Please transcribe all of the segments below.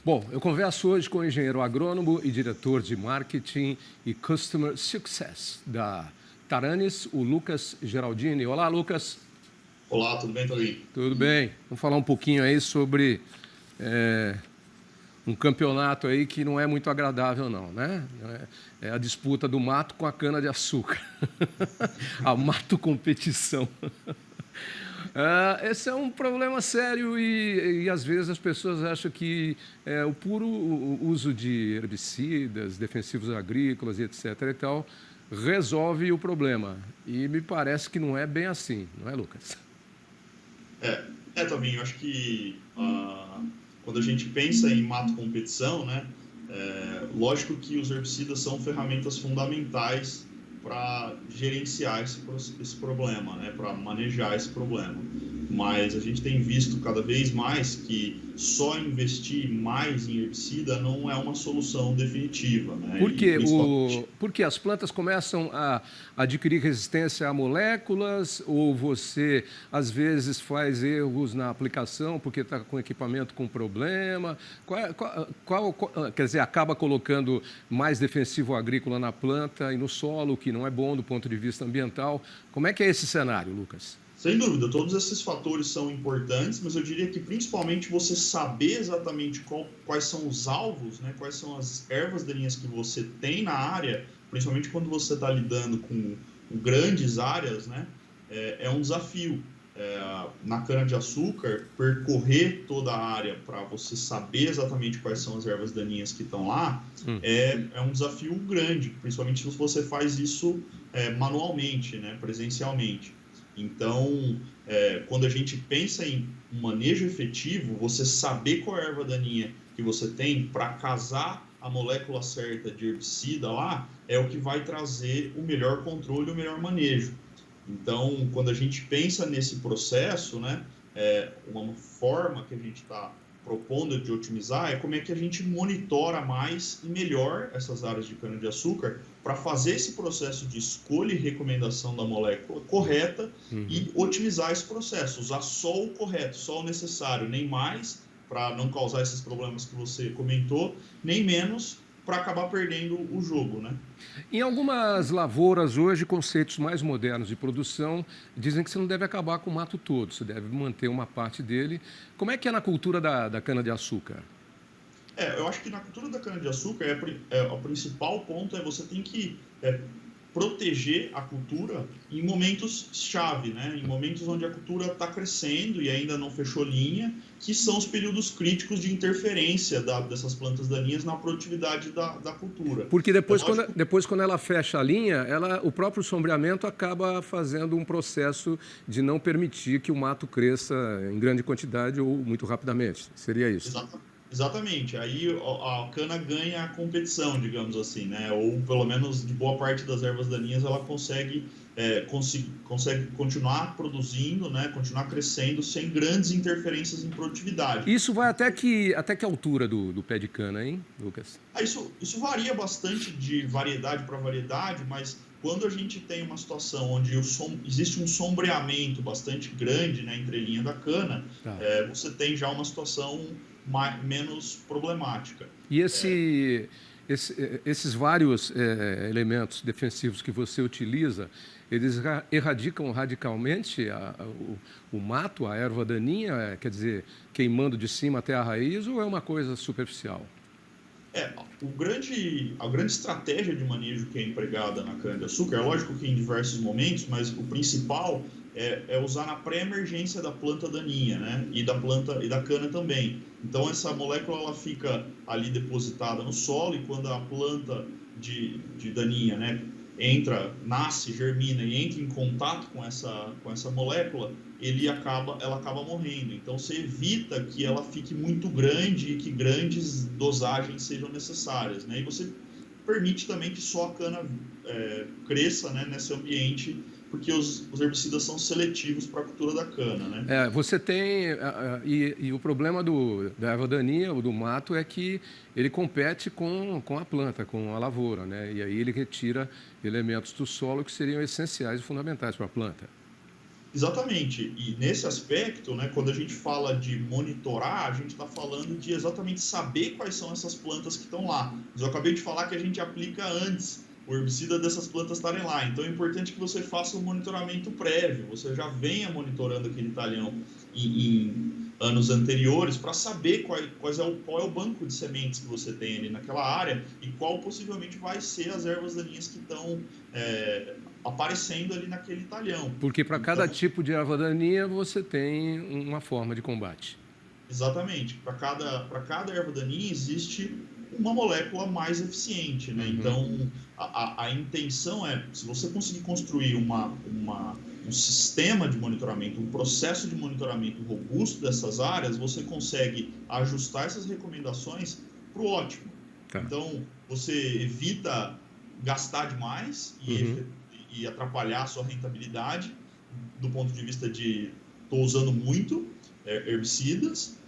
Bom, eu converso hoje com o engenheiro agrônomo e diretor de marketing e customer success da Taranis, o Lucas Geraldini. Olá, Lucas. Olá, tudo bem, Torinho? Tudo bem? Vamos falar um pouquinho aí sobre um campeonato aí que não é muito agradável, não, né? É a disputa do mato com a cana-de-açúcar. A mato competição. Esse é um problema sério e às vezes as pessoas acham que o puro uso de herbicidas, defensivos agrícolas e etc. e tal, resolve o problema. E me parece que não é bem assim, não é, Lucas? Torinho, eu acho que quando a gente pensa em mato competição, né, lógico que os herbicidas são ferramentas fundamentais para gerenciar esse problema, né, para manejar esse problema. Mas a gente tem visto cada vez mais que só investir mais em herbicida não é uma solução definitiva, né, e Porque, principalmente. porque as plantas começam a adquirir resistência a moléculas, ou você, às vezes, faz erros na aplicação porque está com equipamento com problema? Quer dizer, acaba colocando mais defensivo agrícola na planta e no solo, que não é bom do ponto de vista ambiental. Como é que é esse cenário, Lucas? Sem dúvida, todos esses fatores são importantes, mas eu diria que principalmente você saber exatamente quais são os alvos, né, quais são as ervas daninhas que você tem na área, principalmente quando você está lidando com grandes áreas, né, é um desafio. Na cana-de-açúcar, percorrer toda a área para você saber exatamente quais são as ervas daninhas que estão lá é um desafio grande, principalmente se você faz isso manualmente, né, presencialmente. Então, quando a gente pensa em um manejo efetivo, você saber qual é a erva daninha que você tem para casar a molécula certa de herbicida lá, é o que vai trazer o melhor controle, o melhor manejo. Então, quando a gente pensa nesse processo, né, uma forma que a gente está propondo de otimizar é como é que a gente monitora mais e melhor essas áreas de cana-de-açúcar para fazer esse processo de escolha e recomendação da molécula correta e otimizar esse processo, usar só o correto, só o necessário, nem mais para não causar esses problemas que você comentou, nem menos para acabar perdendo o jogo, né? Em algumas lavouras hoje, conceitos mais modernos de produção dizem que você não deve acabar com o mato todo, você deve manter uma parte dele. Como é que é na cultura da cana-de-açúcar? Eu acho que na cultura da cana-de-açúcar, o principal ponto é você tem que proteger a cultura em momentos-chave, né? Em momentos onde a cultura está crescendo e ainda não fechou linha, que são os períodos críticos de interferência dessas plantas daninhas na produtividade da cultura. Porque É depois, lógico. depois quando ela fecha a linha, o próprio sombreamento acaba fazendo um processo de não permitir que o mato cresça em grande quantidade ou muito rapidamente. Seria isso. Exatamente. Aí a cana ganha a competição, digamos assim, né? Ou pelo menos de boa parte das ervas daninhas ela consegue continuar produzindo, né? Continuar crescendo sem grandes interferências em produtividade. Isso vai até que altura do pé de cana, hein, Lucas? Isso varia bastante de variedade para variedade, mas quando a gente tem uma situação onde existe um sombreamento bastante grande na entrelinha da cana, Tá. você tem já uma situação menos problemática. E É, esses vários elementos defensivos que você utiliza, eles erradicam radicalmente o mato, a erva daninha, quer dizer, queimando de cima até a raiz, ou é uma coisa superficial? a grande estratégia de manejo que é empregada na cana-de-açúcar, é lógico que em diversos momentos, mas o principal é usar na pré-emergência da planta daninha, né? E da planta e da cana também. Então essa molécula ela fica ali depositada no solo e quando a planta de daninha, né, nasce, germina e entra em contato com essa molécula, ela acaba morrendo. Então você evita que ela fique muito grande e que grandes dosagens sejam necessárias, né? E você permite também que só a cana cresça, né, nesse ambiente, porque os herbicidas são seletivos para a cultura da cana, né? Você tem. E o problema da erva daninha, ou do mato, é que ele compete com a planta, com a lavoura, né? E aí ele retira elementos do solo que seriam essenciais e fundamentais para a planta. Exatamente. E nesse aspecto, né, quando a gente fala de monitorar, a gente está falando de exatamente saber quais são essas plantas que estão lá. Mas eu acabei de falar que a gente aplica antes o herbicida dessas plantas estarem lá. Então é importante que você faça um monitoramento prévio, você já venha monitorando aquele talhão em anos anteriores para saber qual é o banco de sementes que você tem ali naquela área e qual possivelmente vai ser as ervas daninhas que estão aparecendo ali naquele talhão. Porque para cada tipo de erva daninha você tem uma forma de combate. Exatamente. Para cada erva daninha existe uma molécula mais eficiente, né? Então, a intenção é, se você conseguir construir um sistema de monitoramento, um processo de monitoramento robusto dessas áreas, você consegue ajustar essas recomendações para o ótimo. Tá. Então, você evita gastar demais e atrapalhar a sua rentabilidade do ponto de vista de estou usando muito herbicidas,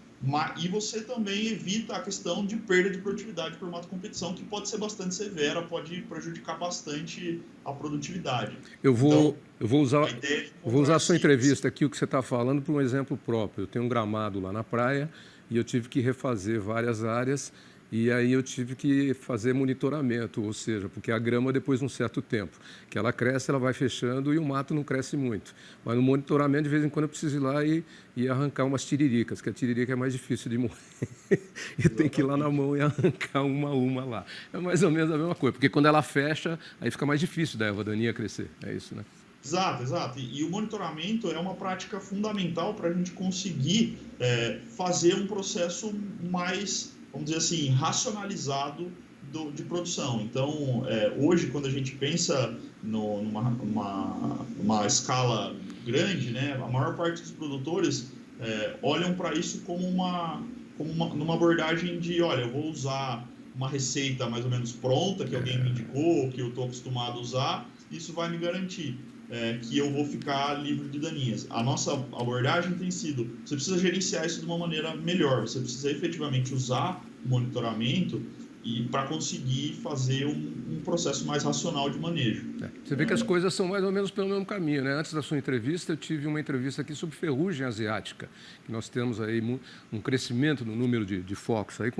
e você também evita a questão de perda de produtividade por mata competição, que pode ser bastante severa, pode prejudicar bastante a produtividade. Eu vou usar a sua entrevista aqui, o que você está falando, para um exemplo próprio. Eu tenho um gramado lá na praia e eu tive que refazer várias áreas e aí eu tive que fazer monitoramento, ou seja, porque a grama, depois de um certo tempo que ela cresce, ela vai fechando e o mato não cresce muito. Mas no monitoramento, de vez em quando, eu preciso ir lá e arrancar umas tiriricas, que a tiririca é mais difícil de morrer. E tem que ir lá na mão e arrancar uma a uma lá. É mais ou menos a mesma coisa, porque quando ela fecha, aí fica mais difícil da erva daninha crescer. É isso, né? Exato. E o monitoramento é uma prática fundamental para a gente conseguir fazer um processo mais, vamos dizer assim, racionalizado de produção. Então, hoje, quando a gente pensa numa escala grande, né, a maior parte dos produtores olham para isso como numa abordagem de, olha, eu vou usar uma receita mais ou menos pronta, que alguém me indicou, que eu estou acostumado a usar, isso vai me garantir que eu vou ficar livre de daninhas. A nossa abordagem tem sido, você precisa gerenciar isso de uma maneira melhor, você precisa efetivamente usar o monitoramento e para conseguir fazer um processo mais racional de manejo. Você vê que as coisas são mais ou menos pelo mesmo caminho, né? Antes da sua entrevista, eu tive uma entrevista aqui sobre ferrugem asiática, que nós temos aí um crescimento no número de focos. Aí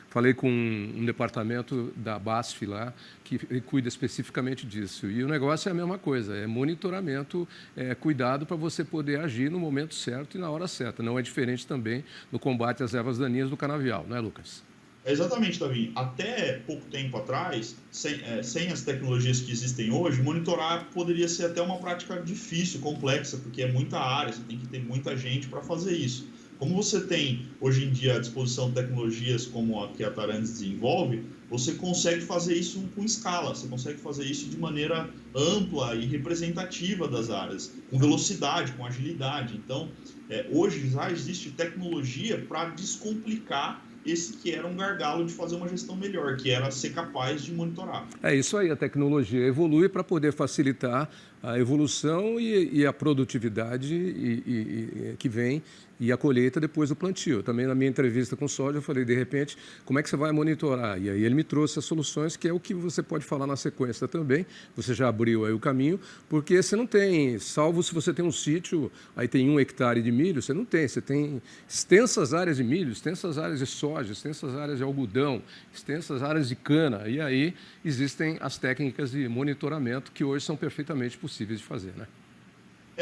falei com um departamento da BASF lá, que cuida especificamente disso. E o negócio é a mesma coisa, é monitoramento, cuidado para você poder agir no momento certo e na hora certa. Não é diferente também no combate às ervas daninhas do canavial, não é, Lucas? Exatamente, Davi. Até pouco tempo atrás, sem as tecnologias que existem hoje, monitorar poderia ser até uma prática difícil, complexa, porque é muita área, você tem que ter muita gente para fazer isso. Como você tem, hoje em dia, à disposição tecnologias como a que a Taranis desenvolve, você consegue fazer isso com escala, você consegue fazer isso de maneira ampla e representativa das áreas, com velocidade, com agilidade. Então, hoje já existe tecnologia para descomplicar esse que era um gargalo de fazer uma gestão melhor, que era ser capaz de monitorar. É isso aí, a tecnologia evolui para poder facilitar a evolução e a produtividade que vem e a colheita depois do plantio. Também na minha entrevista com o soja eu falei, de repente, como é que você vai monitorar? E aí ele me trouxe as soluções, que é o que você pode falar na sequência também, você já abriu aí o caminho, porque você não tem, salvo se você tem um sítio, aí tem 1 hectare de milho, você não tem, você tem extensas áreas de milho, extensas áreas de soja, extensas áreas de algodão, extensas áreas de cana, e aí existem as técnicas de monitoramento que hoje são perfeitamente possíveis de fazer, né?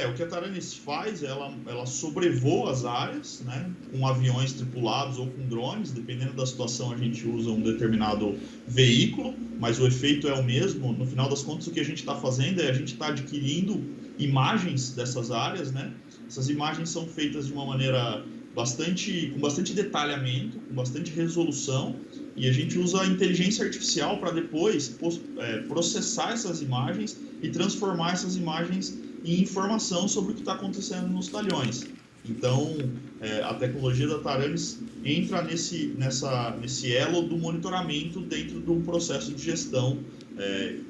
O que a Taranis faz, ela sobrevoa as áreas, né, com aviões tripulados ou com drones, dependendo da situação a gente usa um determinado veículo, mas o efeito é o mesmo. No final das contas, o que a gente está fazendo é a gente está adquirindo imagens dessas áreas, né? Essas imagens são feitas de uma maneira com bastante detalhamento, com bastante resolução, e a gente usa a inteligência artificial para depois processar essas imagens e transformar essas imagens em informação sobre o que está acontecendo nos talhões. Então, a tecnologia da Taranis entra nesse elo do monitoramento dentro do processo de gestão.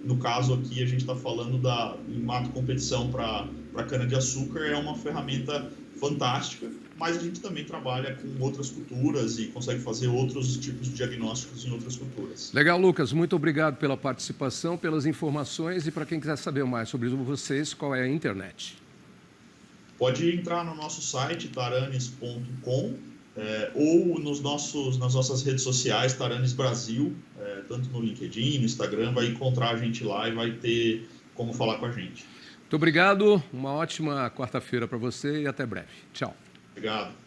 No caso aqui, a gente está falando em mato competição para cana-de-açúcar, é uma ferramenta fantástica, mas a gente também trabalha com outras culturas e consegue fazer outros tipos de diagnósticos em outras culturas. Legal, Lucas. Muito obrigado pela participação, pelas informações, e para quem quiser saber mais sobre vocês, qual é a internet? pode entrar no nosso site, taranis.com, ou nas nossas redes sociais, Taranis Brasil, tanto no LinkedIn, no Instagram, vai encontrar a gente lá e vai ter como falar com a gente. Muito obrigado, uma ótima quarta-feira para você e até breve. Tchau. Obrigado.